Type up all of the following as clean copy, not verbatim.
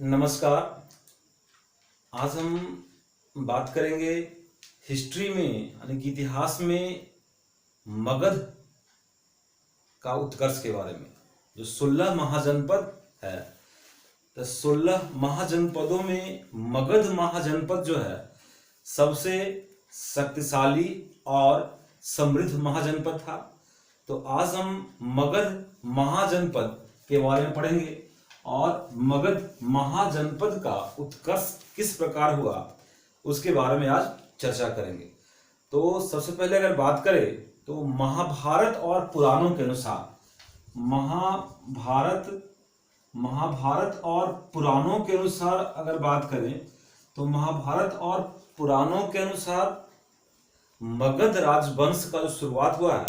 नमस्कार। आज हम बात करेंगे हिस्ट्री में यानी कि इतिहास में मगध का उत्कर्ष के बारे में। जो 16 महाजनपद है, तो 16 महाजनपदों में मगध महाजनपद जो है सबसे शक्तिशाली और समृद्ध महाजनपद था। तो आज हम मगध महाजनपद के बारे में पढ़ेंगे और मगध महाजनपद का उत्कर्ष किस प्रकार हुआ उसके बारे में आज चर्चा करेंगे। तो सबसे पहले अगर बात करें तो महाभारत और पुराणों के अनुसार महाभारत और पुराणों के अनुसार अगर बात करें तो महाभारत और पुराणों के अनुसार मगध राजवंश का जो शुरुआत हुआ है,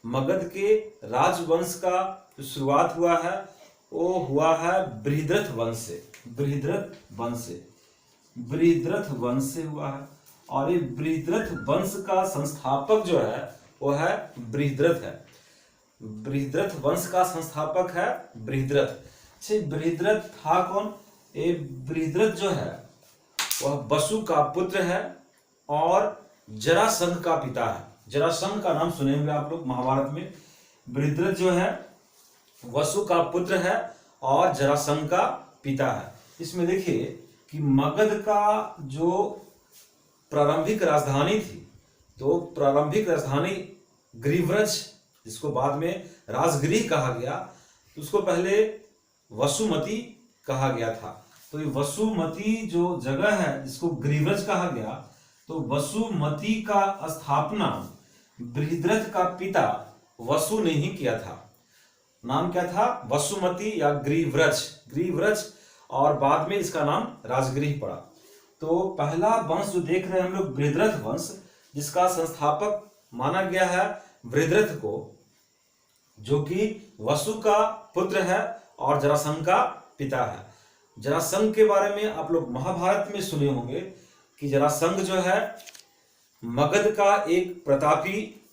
मगध के राजवंश का जो शुरुआत हुआ है वो हुआ है बृहद्रथ वंश से। बृहद्रथ वंश से हुआ है और ये बृहद्रथ वंश का संस्थापक जो है वो है बृहद्रथ है। बृहद्रथ वंश का संस्थापक है बृहद्रथ। बृहद्रथ था कौन? ये बृहद्रथ जो है वह वसु का पुत्र है और जरासंध का पिता है। जरासंध का नाम सुने होंगे आप लोग महाभारत में। बृहद्रथ जो है वसु का पुत्र है और जरासंध का पिता है। इसमें देखिए कि मगध का जो प्रारंभिक राजधानी थी, तो प्रारंभिक राजधानी गिरिव्रज, जिसको बाद में राजगृह कहा गया, तो उसको पहले वसुमती कहा गया था। तो ये वसुमती जो जगह है जिसको गिरिव्रज कहा गया, तो वसुमती का स्थापना बृहद्रथ का पिता वसु ने ही किया था। नाम क्या था? वसुमती या गिरिव्रज, और बाद में इसका नाम राजगृह पड़ा। तो पहला वंश जो देख रहे हैं हम लोग बृहद्रथ वंश, जिसका संस्थापक माना गया है बृहद्रथ को, जो कि वसु का पुत्र है और जरासंध का पिता है। जरासंध के बारे में आप लोग महाभारत में सुने होंगे कि जरासंध जो है मगध का एक प्रतापी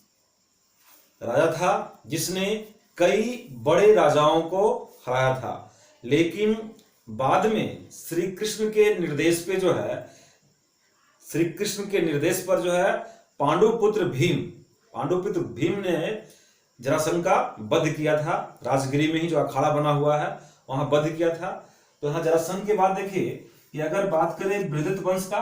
राजा था, जिसने कई बड़े राजाओं को हराया था। लेकिन बाद में श्री कृष्ण के निर्देश पर जो है पांडुपुत्र भीम ने जरासंध का वध किया था। राजगिरी में ही जो अखाड़ा बना हुआ है वहां वध किया था। तो यहाँ जरासंध के बाद देखिए कि अगर बात करें बृहद्रथ वंश का,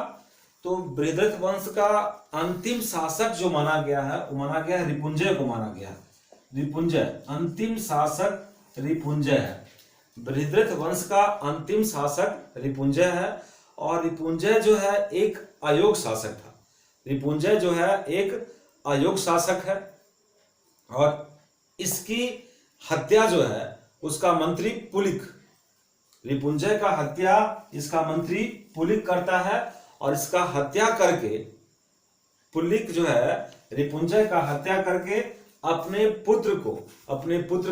तो बृहद्रथ वंश का अंतिम शासक जो माना गया है वो माना गया है रिपुंजय को माना गया है। अंतिम शासक रिपुंजय है। बृहद्रथ वंश का अंतिम शासक रिपुंजय है और रिपुंजय जो है एक अयोग्य शासक था। रिपुंजय जो है एक अयोग्य शासक है और इसकी हत्या जो है उसका मंत्री पुलिक, रिपुंजय का हत्या इसका मंत्री पुलिक करता है और इसका हत्या करके पुलिक जो है रिपुंजय का हत्या करके अपने पुत्र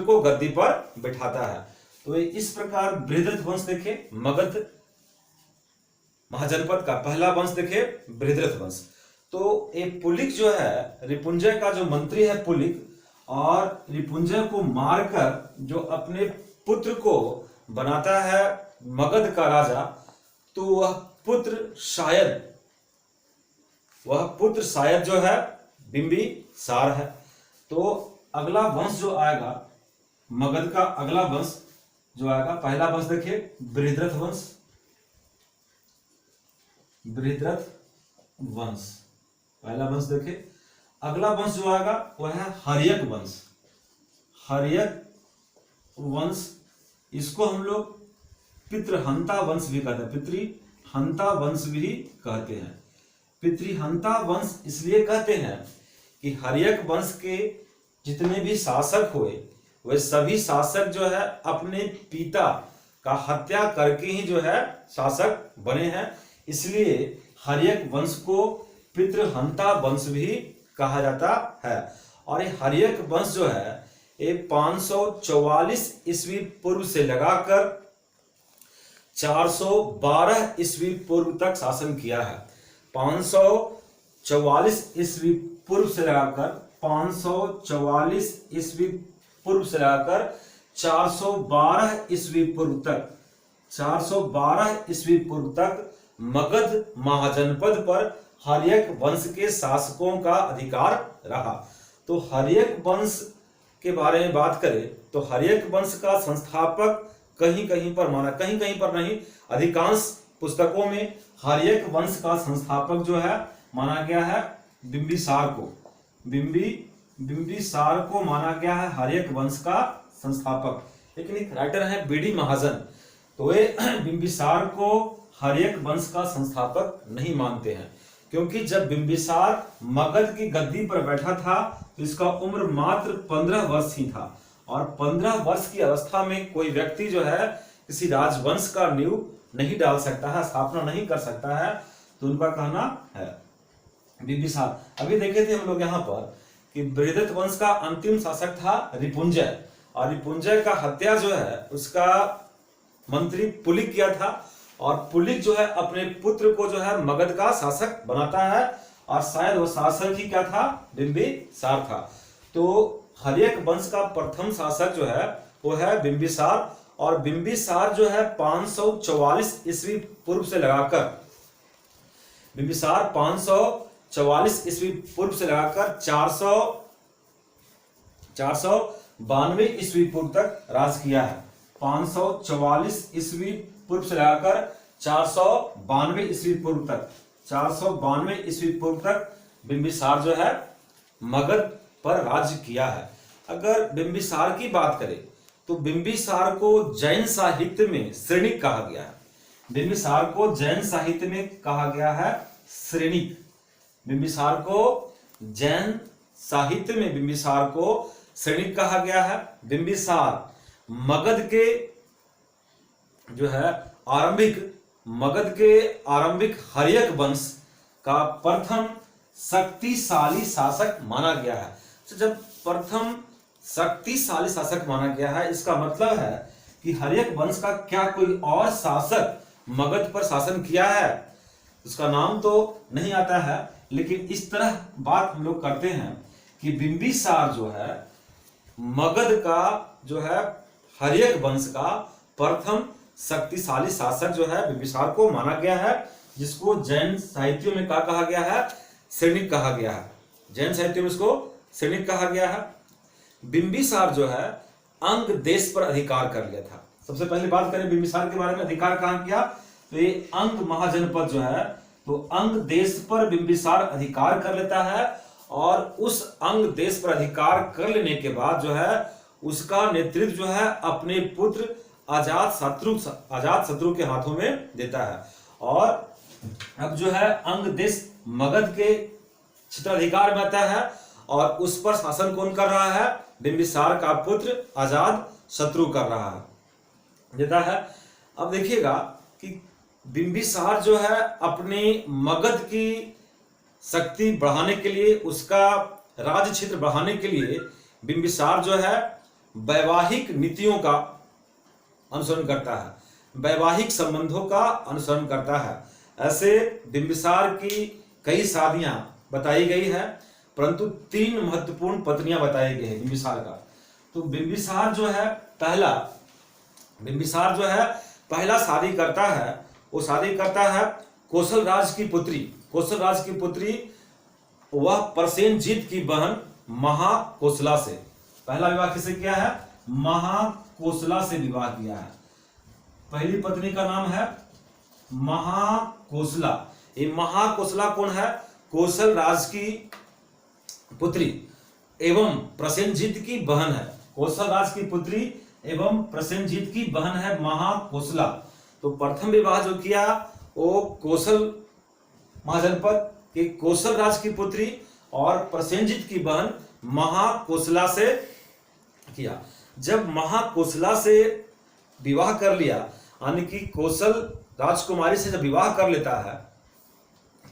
को गद्दी पर बैठाता है। तो इस प्रकार बृहद्रथ वंश देखे, मगध महाजनपद का पहला वंश देखे बृहद्रथ वंश। तो ये पुलिक जो है रिपुंजय का जो मंत्री है पुलिक, और रिपुंजय को मारकर जो अपने पुत्र को बनाता है मगध का राजा, तो वह पुत्र शायद जो है बिंबिसार है। तो अगला वंश जो आएगा मगध का, अगला वंश जो आएगा, पहला वंश देखिए बृहद्रथ वंश, पहला वंश देखिए। अगला वंश जो आएगा वह है हर्यक वंश। इसको हम लोग पितृहंता वंश भी कहते हैं, पितृहंता वंश भी कहते हैं। पितृहंता वंश इसलिए कहते हैं कि हर्यक वंश के जितने भी शासक हुए वे सभी शासक जो है अपने पिता का हत्या करके ही जो है शासक बने हैं। इसलिए हर्यक वंश को पितृहंता वंश भी कहा जाता है। और ये हर्यक वंश जो है ये 544 ईस्वी पूर्व से लगाकर 412 ईस्वी पूर्व तक शासन किया है। 544 ईस्वी पूर्व से लगाकर 412 ईस्वी पूर्व तक 412 ईस्वी पूर्व तक मगध महाजनपद पर हर्यक वंश के शासकों का अधिकार रहा। तो हर्यक वंश के बारे में बात करें तो हर्यक वंश का संस्थापक कहीं कहीं पर माना, कहीं कहीं पर नहीं, अधिकांश पुस्तकों में हर्यक वंश का संस्थापक जो है माना गया है बिंबिसार को। बिंबिसार को माना गया है हर्यक वंश का संस्थापक। लेकिन एक राइटर है बीडी महाजन, तो वे बिंबिसार को हर्यक वंश का संस्थापक नहीं मानते हैं, क्योंकि जब बिंबिसार मगध की गद्दी पर बैठा था तो इसका उम्र मात्र 15 वर्ष ही था, और 15 वर्ष की अवस्था में कोई व्यक्ति जो है किसी राजवंश का नींव नहीं डाल सकता है, स्थापना नहीं कर सकता है। तो उनका कहना है बिंबिसार। अभी देखे थे हम लोग यहाँ पर कि बृहद्रथ वंश का अंतिम शासक था रिपुंजय, और रिपुंजय का हत्या जो है उसका मंत्री पुलिक किया था, और पुलिक जो है अपने पुत्र को जो है मगध का शासक बनाता है, और शायद वो शासक ही क्या था, बिंबिसार था। तो हर्यक वंश का प्रथम शासक जो है वो है बिंबिसार, और बिंबिसार जो है 544 ईस्वी पूर्व से लगाकर, बिंबिसार 544 ईस्वी पूर्व से लगाकर 492 ईस्वी पूर्व तक राज किया है। 544 ईस्वी पूर्व से लगाकर 492 ईस्वी पूर्व तक, 492 ईस्वी पूर्व तक बिंबिसार जो है मगध पर राज्य किया है। अगर बिंबिसार की बात करें तो बिंबिसार को जैन साहित्य में श्रेणिक कहा गया है। बिंबिसार को जैन साहित्य में कहा गया है श्रेणिक। बिंबिसार को जैन साहित्य में बिंबिसार को श्रेणिक कहा गया है। बिंबिसार मगध के जो है आरंभिक हर्यक वंश का प्रथम शक्तिशाली शासक माना गया है। तो जब प्रथम शक्तिशाली शासक माना गया है, इसका मतलब है कि हर्यक वंश का क्या कोई और शासक मगध पर शासन किया है, उसका नाम तो नहीं आता है, लेकिन इस तरह बात हम लोग करते हैं कि बिंबिसार जो है मगध का जो है हर्यक वंश का प्रथम शक्तिशाली शासक जो है बिंबिसार को माना गया है, जिसको जैन साहित्यों में क्या कहा गया है, श्रेणिक कहा गया है। जैन साहित्यों में इसको श्रेणिक कहा गया है। बिंबिसार जो है अंग देश पर अधिकार कर लिया था। सबसे पहले बात करें बिंबिसार के बारे में, अधिकार कहां किया, तो ये अंग महाजनपद जो है, तो अंग देश पर बिंबिसार अधिकार कर लेता है, और उस अंग देश पर अधिकार कर लेने के बाद जो है उसका नेतृत्व जो है अपने पुत्र अजात शत्रु के हाथों में देता है। और अब जो है अंग देश मगध के क्षेत्राधिकार में आता है, और उस पर शासन कौन कर रहा है, बिंबिसार का पुत्र अजात शत्रु कर रहा है, देता है। अब देखिएगा कि बिंबिसार जो है अपने मगध की शक्ति बढ़ाने के लिए, उसका राज्य क्षेत्र बढ़ाने के लिए बिंबिसार जो है वैवाहिक नीतियों का अनुसरण करता है, वैवाहिक संबंधों का अनुसरण करता है। ऐसे बिंबिसार की कई शादियां बताई गई है, परंतु 3 महत्वपूर्ण पत्नियां बताई गई है बिंबिसार का। तो बिंबिसार जो है पहला शादी करता है, वो शादी करता है कौशल राज की पुत्री, वह प्रसेनजीत की बहन महाकोसला से। पहला विवाह किससे किया है, महाकोसला से विवाह किया है। पहली पत्नी का नाम है महाकोसला। ये महाकोसला कौन है, कौशल राज की पुत्री एवं प्रसेनजीत की बहन है। कौशल राज की पुत्री एवं प्रसेनजीत की बहन है महाकोसला। तो प्रथम विवाह जो किया वो कौशल महाजनपद के कौशल राज की पुत्री और प्रसेनजीत की बहन महाकोसला से किया। जब महाकोसला से विवाह कर लिया, यानी कि कौशल राजकुमारी से जब विवाह कर लेता है,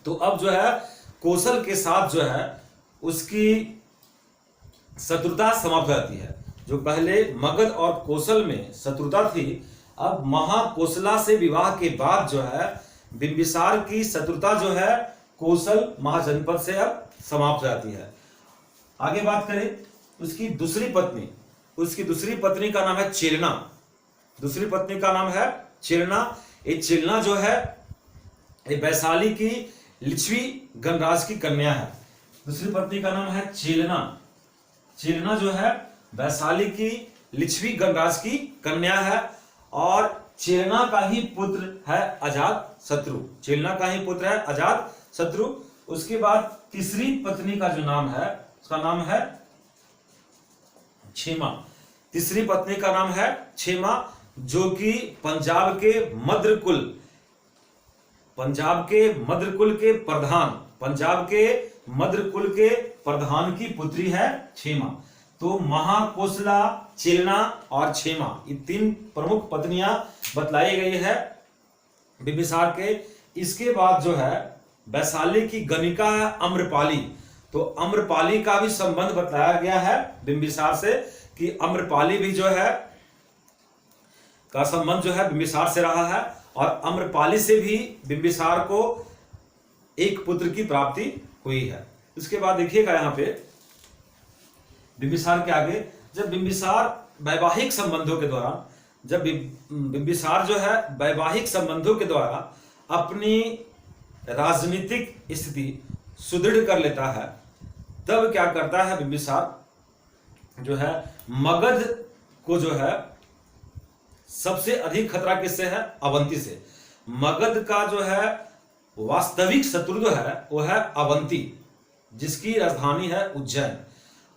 तो अब जो है कौशल के साथ जो है उसकी शत्रुता समाप्त हो जाती है। जो पहले मगध और कौशल में शत्रुता थी, अब महाकोसला से विवाह के बाद जो है बिंबिसार की शत्रुता जो है कौशल महाजनपद से अब समाप्त हो जाती है। आगे बात करें उसकी दूसरी पत्नी का नाम है चेलना। दूसरी पत्नी का नाम है चेलना। ये चेलना जो है ये वैशाली की लिच्छवी गणराज की कन्या है। दूसरी पत्नी का नाम है चेलना। चेलना जो है वैशाली की लिच्छवी गणराज की कन्या है और चेलना का ही पुत्र है अजात शत्रु। चेलना का ही पुत्र है अजात शत्रु। उसके बाद तीसरी पत्नी का जो नाम है उसका नाम है क्षेमा। तीसरी पत्नी का नाम है क्षेमा, जो कि पंजाब के मद्रकुल के प्रधान की पुत्री है क्षेमा। तो महाकोसला, चेलना और क्षेमा ये तीन प्रमुख पत्नियां बतलाई गई है बिंबिसार के। इसके बाद जो है वैशाली की गणिका है अम्रपाली। तो अम्रपाली का भी संबंध बताया गया है बिंबिसार से कि अम्रपाली भी जो है का संबंध जो है बिंबिसार से रहा है और अम्रपाली से भी बिंबिसार को एक पुत्र की प्राप्ति हुई है। उसके बाद देखिएगा यहाँ पे बिंबिसार के आगे, जब बिंबिसार वैवाहिक संबंधों के दौरान, जब बिंबिसार जो है वैवाहिक संबंधों के द्वारा अपनी राजनीतिक स्थिति सुदृढ़ कर लेता है, तब क्या करता है बिंबिसार जो है मगध को जो है सबसे अधिक खतरा किससे है? अवंती से। मगध का जो है वास्तविक शत्रु जो है वो है अवंती, जिसकी राजधानी है उज्जैन।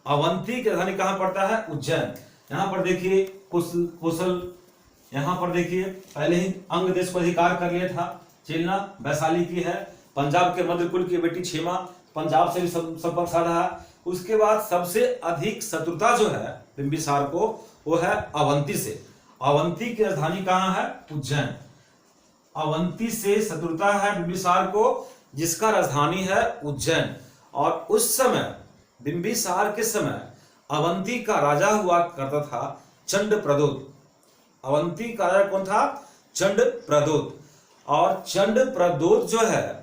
अवंती की राजधानी कहां पड़ता है? उज्जैन। यहां पर देखिए कौशल, यहां पर देखिए पहले ही अंग देश को अधिकार कर लिया था। चेलना वैशाली की है, पंजाब के मध्यकुल की बेटी क्षेमा पंजाब से भी संपर्क साधा है। उसके बाद सबसे अधिक शत्रुता जो है बिंबिसार को वो है अवंती से। अवंती की राजधानी कहां है? उज्जैन। अवंती से शत्रुता है बिंबिसार को, जिसका राजधानी है उज्जैन। और उस समय बिंबिसार के समय अवंती का राजा हुआ करता था चंडप्रद्योत। अवंती का राजा कौन था? चंडप्रद्योत। और चंडप्रद्योत जो है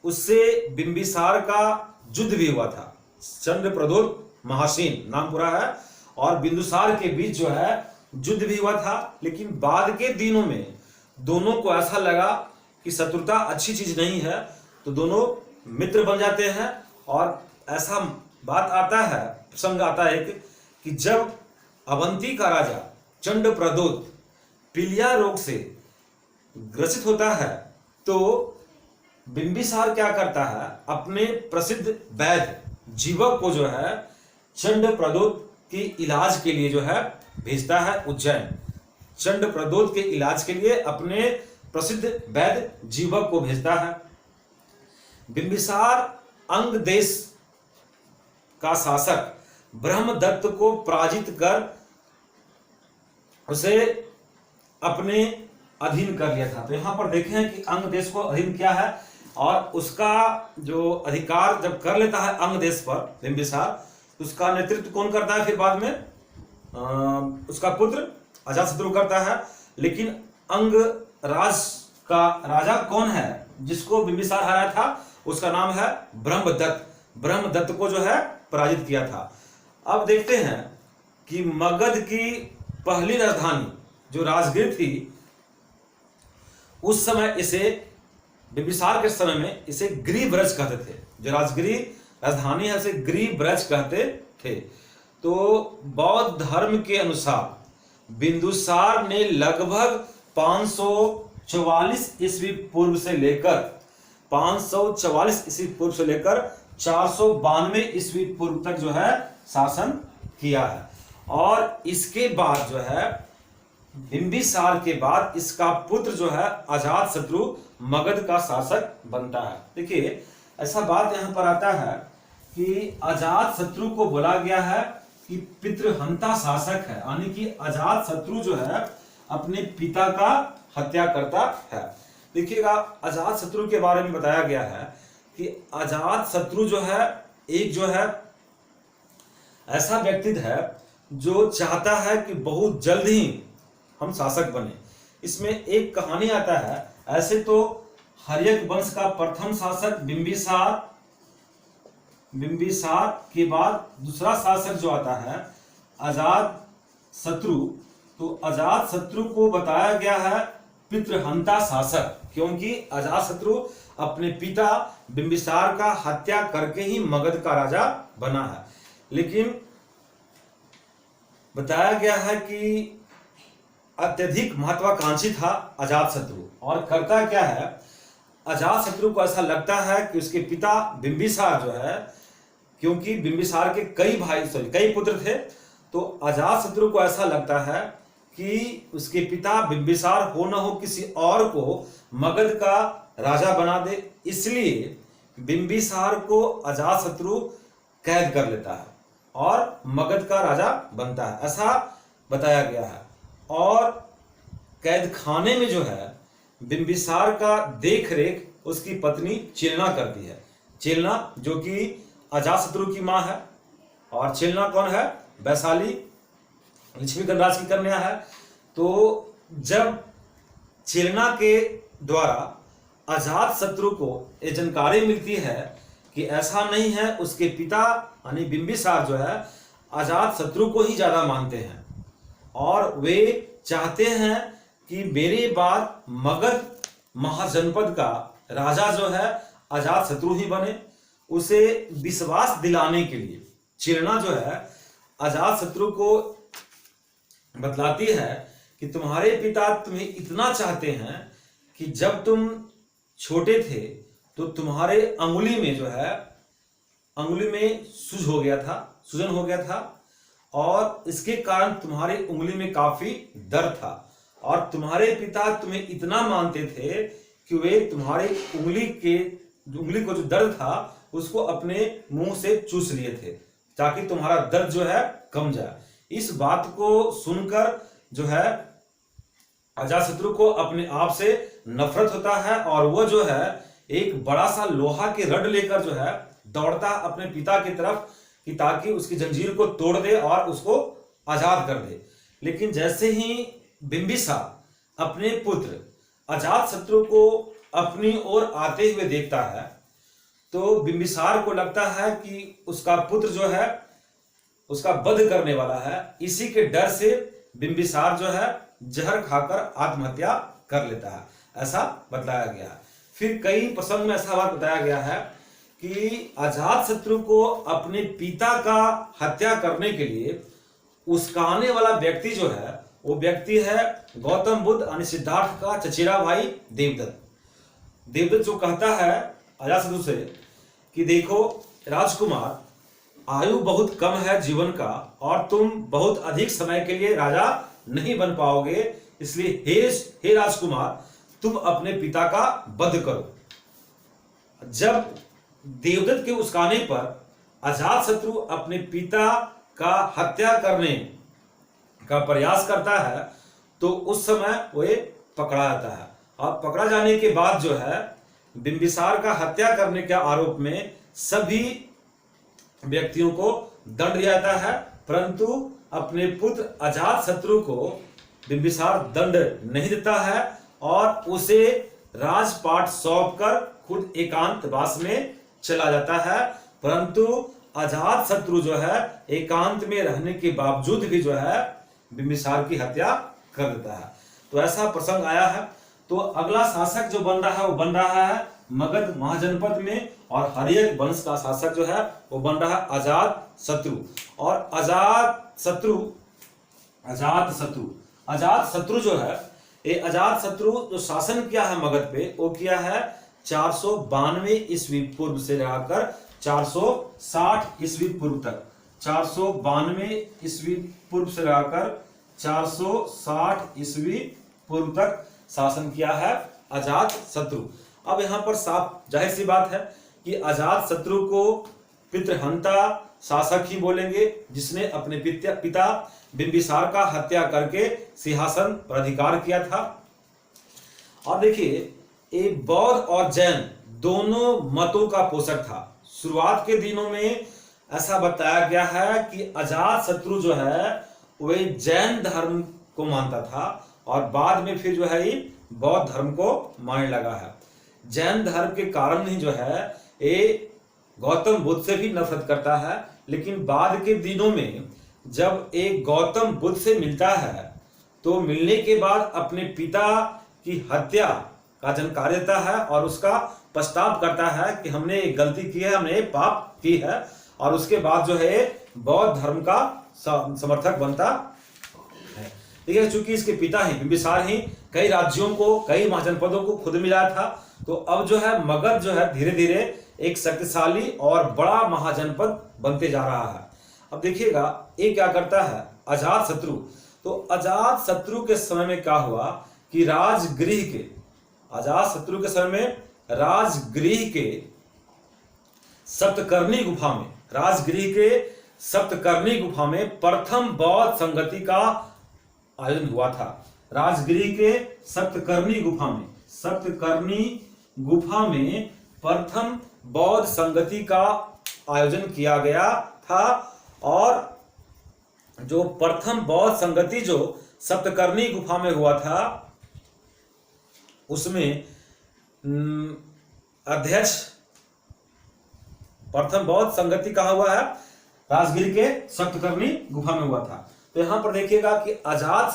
उससे बिंबिसार का युद्ध भी हुआ था। चंडप्रद्योत महासेन नाम पूरा है और बिंदुसार के बीच जो है युद्ध भी हुआ था। लेकिन बाद के दिनों में दोनों को ऐसा लगा कि शत्रुता अच्छी चीज नहीं है, तो दोनों मित्र बन जाते हैं। और ऐसा बात आता है, प्रसंग आता है कि जब अवंती का राजा चंडप्रद्योत पीलिया रोग से ग्रसित होता है, तो बिंबिसार क्या करता है? अपने प्रसिद्ध वैद्य जीवक को जो है चंडप्रद्योत के इलाज के लिए जो है भेजता है उज्जैन। चंडप्रद्योत के इलाज के लिए अपने प्रसिद्ध वैद्य जीवक को भेजता है। बिंबिसार अंग देश का शासक ब्रह्मदत्त को पराजित कर उसे अपने अधीन कर लिया था। तो यहां पर देखें कि अंग देश को अधीन किया है और उसका जो अधिकार जब कर लेता है अंग देश पर बिंबिसार, उसका नेतृत्व कौन करता है? फिर बाद में उसका पुत्र अजातशत्रु करता है। लेकिन अंग राज का राजा कौन है जिसको बिंबिसार हराया था? उसका नाम है ब्रह्मदत्त। ब्रह्मदत्त को जो है पराजित किया था। अब देखते हैं कि मगध की पहली राजधानी जो राजगीर थी, उस समय इसे बिंबिसार के समय में इसे गिरिब्रज कहते थे। जो राजगिरी राजधानी है उसे गिरिब्रज कहते थे। तो बौद्ध धर्म के अनुसार बिंदुसार ने लगभग 544 ईस्वी पूर्व से लेकर 544 ईस्वी पूर्व से लेकर 492 ईस्वी पूर्व तक जो है शासन किया है। और इसके बाद जो है बिंबिसार के बाद इसका पुत्र जो है अजातशत्रु मगध का शासक बनता है। देखिए ऐसा बात यहां पर आता है कि अजातशत्रु को बोला गया है कि पितृहंता शासक है, यानी कि अजातशत्रु जो है अपने पिता का हत्या करता है। देखिएगा अजातशत्रु के बारे में बताया गया है कि अजातशत्रु जो है एक जो है ऐसा व्यक्ति है जो चाहता है कि बहुत जल्द ही हम शासक बने। इसमें एक कहानी आता है। ऐसे तो हर्यक वंश का प्रथम शासक बिंबिसार के बाद दूसरा शासक जो आता है अजातशत्रु। तो अजातशत्रु को बताया गया है पितृहंता शासक, क्योंकि अजातशत्रु अपने पिता बिंबिसार का हत्या करके ही मगध का राजा बना है। लेकिन बताया गया है कि अत्यधिक महत्वाकांक्षी था अजातशत्रु, और करता क्या है, अजातशत्रु को ऐसा लगता है कि उसके पिता बिंबिसार जो है, क्योंकि बिंबिसार के कई पुत्र थे, तो अजातशत्रु को ऐसा लगता है कि उसके पिता बिंबिसार हो न हो किसी और को मगध का राजा बना दे, इसलिए बिंबिसार को अजातशत्रु कैद कर लेता है और मगध का राजा बनता है, ऐसा बताया गया है। और कैद खाने में जो है बिंबिसार का देख रेख उसकी पत्नी चेलना करती है। चेलना जो कि अजातशत्रु की मां है, और चेलना कौन है, वैशाली लक्ष्मी गणराज की कन्या है। तो जब चेलना के द्वारा अजातशत्रु को ये जानकारी मिलती है कि ऐसा नहीं है, उसके पिता यानी बिंबिसार जो है अजातशत्रु को ही ज्यादा मानते हैं और वे चाहते हैं कि मेरे बाद मगध महाजनपद का राजा जो है अजातशत्रु ही बने, उसे विश्वास दिलाने के लिए चेलना जो है अजातशत्रु को बतलाती है कि तुम्हारे पिता तुम्हें इतना चाहते हैं कि जब तुम छोटे थे तो तुम्हारे अंगुली में जो है, अंगुली में सूजन हो गया था और इसके कारण तुम्हारी उंगली में काफी दर्द था, और तुम्हारे पिता तुम्हें इतना मानते थे कि वे तुम्हारी उंगली को जो दर्द था उसको अपने मुंह से चूस लिए थे ताकि तुम्हारा दर्द जो है कम जाए। इस बात को सुनकर जो है अजातशत्रु को अपने आप से नफरत होता है और वह जो है एक बड़ा सा लोहा के रड लेकर जो है दौड़ता अपने पिता की तरफ कि ताकि उसकी जंजीर को तोड़ दे और उसको आजाद कर दे। लेकिन जैसे ही बिंबिसार अपने पुत्र अजातशत्रु को अपनी ओर आते हुए देखता है तो बिंबिसार को लगता है कि उसका पुत्र जो है उसका वध करने वाला है। इसी के डर से बिंबिसार जो है जहर खाकर आत्महत्या कर लेता है, ऐसा बताया गया। फिर कई प्रसंग में ऐसा बात बताया गया है कि अजातशत्रु को अपने पिता का हत्या करने के लिए उस्काने वाला व्यक्ति जो है वो व्यक्ति है गौतम बुद्ध यानी सिद्धार्थ का चचेरा भाई देवदत्त। देवदत्त जो कहता है अजातशत्रु से कि देखो राजकुमार, आयु बहुत कम है जीवन का और तुम बहुत अधिक समय के लिए राजा नहीं बन पाओगे, इसलिए हे राजकुमार तुम अपने पिता का वध करो। जब देवदत्त के उस्काने पर अजातशत्रु अपने पिता का हत्या करने का प्रयास करता है तो उस समय वह पकड़ा जाता है, और पकड़ा जाने के बाद जो है बिंबिसार का हत्या करने के आरोप में सभी व्यक्तियों को दंड दिया जाता है, परंतु अपने पुत्र अजातशत्रु को बिंबिसार दंड नहीं देता है और उसे राजपाट सौंपकर खुद एकांतवास में चला जाता है। परंतु अजातशत्रु जो है एकांत में रहने के बावजूद भी जो है बिंबिसार की हत्या कर देता है। तो ऐसा प्रसंग आया है। तो अगला शासक जो बन रहा है वो बन रहा है मगध महाजनपद में, और हर्यक वंश का शासक जो है वो बन रहा है अजातशत्रु। और अजातशत्रु जो है ये अजातशत्रु जो शासन किया है मगध पे वो किया है 492 ईस्वी पूर्व से रहकर 460 ईस्वी पूर्व तक, 492 ईस्वी पूर्व से रहकर 460 ईस्वी पूर्व तक शासन किया है अजातशत्रु। अब यहाँ पर साफ जाहिर सी बात है कि अजातशत्रु को पितृहंता शासक ही बोलेंगे, जिसने अपने पिता बिंबिसार का हत्या करके सिंहासन पर अधिकार किया था। और देखिए ये बौद्ध और जैन दोनों मतों का पोषक था। शुरुआत के दिनों में ऐसा बताया गया है कि अजातशत्रु जो है वह जैन धर्म को मानता था और बाद में फिर जो है ये बौद्ध धर्म को मानने लगा है। जैन धर्म के कारण ही जो है ये गौतम बुद्ध से भी नफरत करता है, लेकिन बाद के दिनों में जब एक गौतम बुद्ध से मिलता है तो मिलने के बाद अपने पिता की हत्या का जानकारी देता है और उसका पछताव करता है कि हमने एक गलती की है, हमने पाप की है, और उसके बाद जो है बौद्ध धर्म का समर्थक बनता है। देखिए, चूंकि इसके पिता ही बिंबिसार ही कई राज्यों को, कई महाजनपदों को खुद मिला था, तो अब जो है मगध जो है धीरे धीरे एक शक्तिशाली और बड़ा महाजनपद बनते जा रहा है। अब देखिएगा ये क्या करता है, अजात शत्रु। तो अजात शत्रु के समय में क्या हुआ कि राजगृह के, अजात शत्रु के समय में राजगृह के सप्तकर्णी गुफा में, राजगृह के सप्तकर्णी गुफा में प्रथम बौद्ध संगति का आयोजन हुआ था। राजगृह के सप्तकर्णी गुफा में, सप्तकर्णी गुफा में प्रथम बौद्ध संगति का आयोजन किया गया था। और जो प्रथम बौद्ध संगति जो सप्तकर्णी गुफा में हुआ था, उसमें अध्यक्ष, प्रथम बौद्ध संगति कहा हुआ है, राजगीर के सप्तकर्णी गुफा में हुआ था। तो यहां पर देखिएगा कि अजात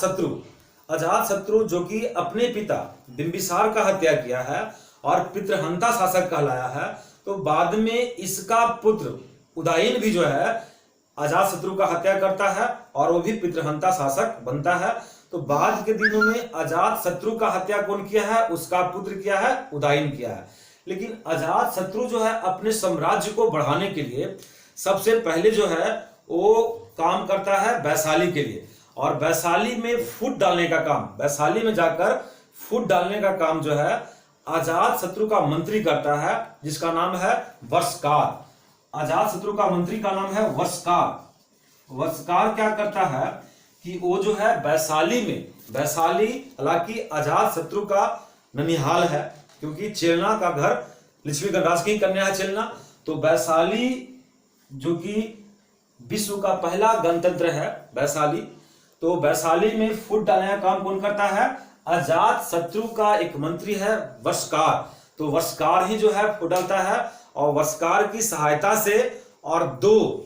शत्रु जो कि अपने पिता बिंबिसार का हत्या किया है और पितृहंता शासक कहलाया है, तो बाद में इसका पुत्र उदयन भी जो है अजात शत्रु का हत्या करता है और वो भी पितृहंता शासक बनता है। तो बाद के दिनों में अजात शत्रु का हत्या कौन किया है, उसका पुत्र किया है, उदयन किया है। लेकिन अजात शत्रु जो है अपने साम्राज्य को बढ़ाने के लिए सबसे पहले जो है वो काम करता है वैशाली के लिए, और वैशाली में फूट डालने का काम, वैशाली में जाकर फूट डालने का काम जो है अजात शत्रु का मंत्री करता है, जिसका नाम है वर्षकार। अजात शत्रु का मंत्री का नाम है वर्षकार। वर्षकार क्या करता है कि वो जो है वैशाली में, वैशाली हालांकि अजात शत्रु का ननिहाल है, क्योंकि चेलना का घर लिच्छवी गणराज की कन्या है चेलना, तो वैशाली जो कि विश्व का पहला गणतंत्र है वैशाली, तो वैशाली में फूट डालने का काम कौन करता है, अजात शत्रु का एक मंत्री है वर्षकार। तो वर्षकार ही जो है फूट डालता है, और वर्षकार की सहायता से और 2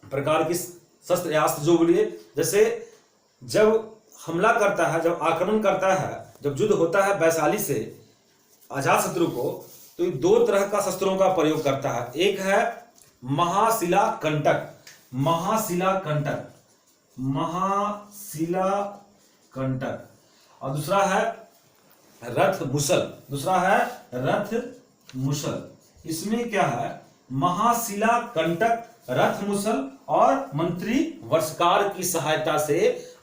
प्रकार की शस्त्र अस्त्र जो बोलिए, जैसे जब हमला करता है, जब आक्रमण करता है, जब युद्ध होता है वैशाली से अजात शत्रु को, तो 2 तरह का शस्त्रों का प्रयोग करता है। एक है महाशिला कंटक, महाशिला कंटक, महाशिला कंटक, और दूसरा है रथ मुसल, दूसरा है रथ मुसल। इसमें क्या है, महाशिला कंटक, रथ मुसल और मंत्री वर्षकार की सहायता से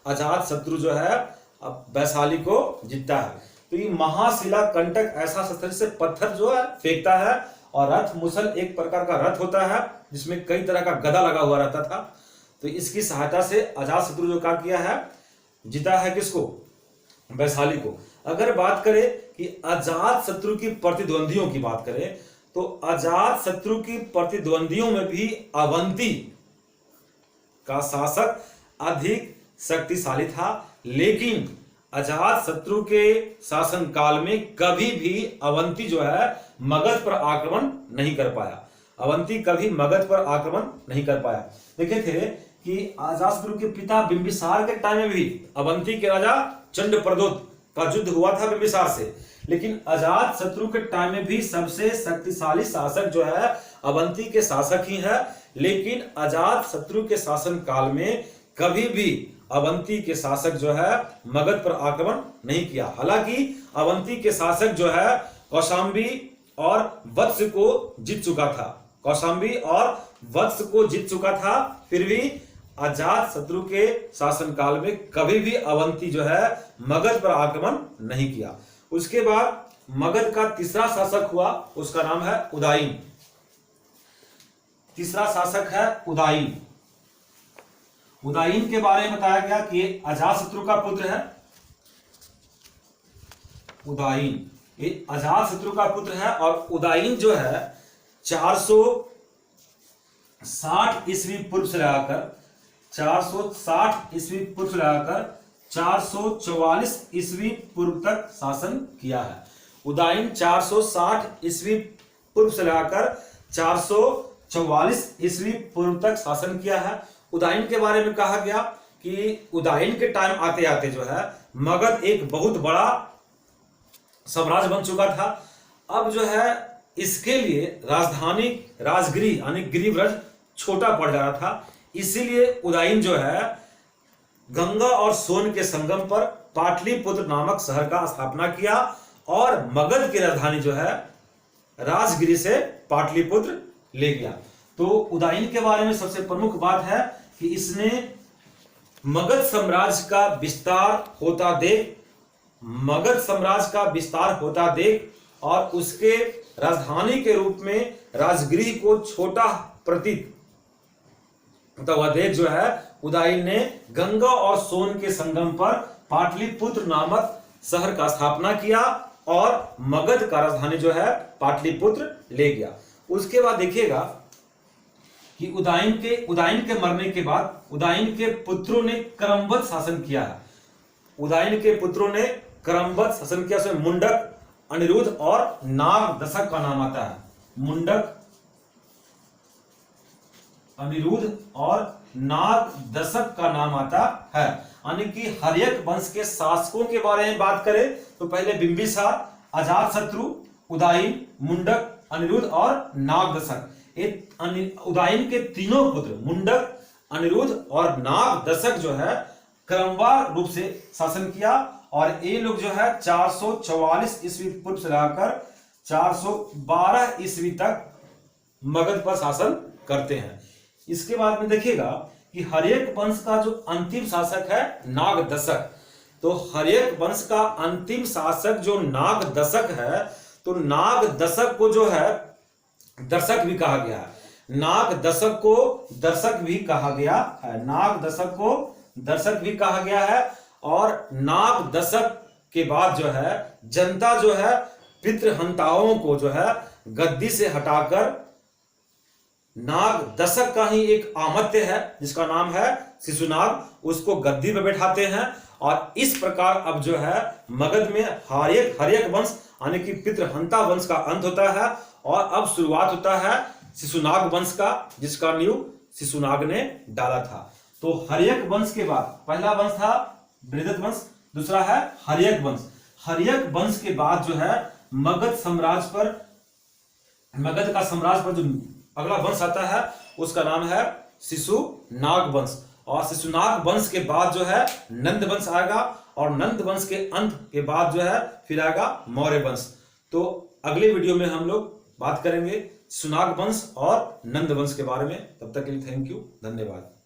अजात शत्रु जो है अब वैशाली को जीतता है। तो ये महाशिला कंटक ऐसा शस्त्र से पत्थर जो है फेंकता है, और रथ मुसल एक प्रकार का रथ होता है जिसमें कई तरह का गदा लगा हुआ रहता था। तो इसकी सहायता से अजात शत्रु जो क्या किया है, जीता है किसको, वैशाली को। अगर बात करें कि अजात शत्रु की प्रतिद्वंदियों की बात करें, तो अजात शत्रु की प्रतिद्वंदियों में भी अवंती का शासक अधिक शक्तिशाली था, लेकिन अजात शत्रु के शासन काल में कभी भी अवंती जो है मगध पर आक्रमण नहीं कर पाया। अवंती कभी मगध पर आक्रमण नहीं कर पाया। देखे थे कि अजात शत्रु के पिता बिंबिसार के टाइम में भी अवंती के राजा चंडप्रद्योत का युद्ध हुआ था बिंबिसार से, लेकिन अजात शत्रु के टाइम में भी सबसे शक्तिशाली शासक जो है अवंती के शासक ही है। लेकिन अजात शत्रु के शासन काल में कभी भी अवंती के शासक जो है मगध पर आक्रमण नहीं किया। हालांकि अवंती के शासक जो है कौशांबी और वत्स को जीत चुका था, कौशांबी और वत्स को जीत चुका था, फिर भी अजात शत्रु के शासन काल में कभी भी अवंती जो है मगध पर आक्रमण नहीं किया। उसके बाद मगध का तीसरा शासक हुआ, उसका नाम है उदयन। तीसरा शासक है उदयन। उदयन के बारे में बताया गया कि अजात शत्रु का पुत्र है। उदयन ये अजात शत्रु का पुत्र है, और उदयन जो है 460 ईस्वी पूर्व से लगाकर 460 ईस्वी पूर्व से लगाकर 444 ईस्वी पूर्व तक शासन किया है। उदयन 460 ईस्वी पूर्व से लगाकर 444 ईस्वी पूर्व तक शासन किया है। उदयन के बारे में कहा गया कि उदयन के टाइम आते आते जो है मगध एक बहुत बड़ा साम्राज्य बन चुका था। अब जो है इसके लिए राजधानी राजगिरी यानी गिरिव्रज छोटा पड़ जा रहा था, इसीलिए उदयन जो है गंगा और सोन के संगम पर पाटलिपुत्र नामक शहर का स्थापना किया और मगध की राजधानी जो है राजगिरी से पाटलिपुत्र ले गया। तो उदयन के बारे में सबसे प्रमुख बात है कि इसने मगध साम्राज्य का विस्तार होता देख, मगध साम्राज्य का विस्तार होता देख और उसके राजधानी के रूप में राजगिरी को छोटा प्रतीत होता हुआ देख जो है उदयन ने गंगा और सोन के संगम पर पाटलिपुत्र नामक शहर का स्थापना किया और मगध का राजधानी जो है पाटलिपुत्र ले गया। उसके बाद देखिएगा कि उदयन के मरने के बाद उदयन के पुत्रों ने क्रमबद्ध शासन किया है। उदयन के पुत्रों ने क्रमबद्ध शासन किया, उसमें मुंडक, अनिरुद्ध और नागदशक का नाम आता है। मुंडक, अनिरुद्ध और नागदशक का नाम आता है। यानी कि हर्यक वंश के शासकों के बारे में बात करें तो पहले बिंबिसार, अजातशत्रु, उदयन, मुंडक, अनिरुद्ध और नागदशक। उदयन के तीनों पुत्र मुंडक, अनिरुद्ध और नागदशक जो है क्रमवार रूप से शासन किया और ये लोग जो है 444 ईस्वी पूर्व से लेकर 412 ईस्वी तक मगध पर शासन करते हैं। इसके बाद में देखिएगा कि हर्यक वंश का जो अंतिम शासक है नागदशक, तो हर्यक वंश का अंतिम शासक जो नागदशक है, तो नागदशक को जो है दर्शक भी कहा गया है। नागदशक को दर्शक भी कहा गया है, नागदशक को दर्शक भी कहा गया है। और नागदशक के बाद जो है जनता जो है पितृहंताओं को जो है गद्दी से हटाकर नागदशक का ही एक आमत्य है जिसका नाम है शिशुनाग, उसको गद्दी पर बैठाते हैं और इस प्रकार अब जो है मगध में हर्यक वंश यानी कि पितृहंता वंश का अंत होता है और अब शुरुआत होता है शिशुनाग वंश का, जिसका नींव शिशुनाग ने डाला था। तो हर्यक वंश के बाद पहला वंश था बृहद्रथ वंश, दूसरा है हर्यक वंश। हर्यक वंश के बाद जो है मगध का साम्राज्य पर जो अगला वंश आता है उसका नाम है शिशुनाग वंश। और शिशुनाग वंश के बाद जो है नंद वंश आएगा और नंद वंश के अंत के बाद जो है फिर आएगा मौर्य वंश। तो अगले वीडियो में हम लोग बात करेंगे शिशुनाग वंश और नंद वंश के बारे में। तब तक के लिए थैंक यू, धन्यवाद।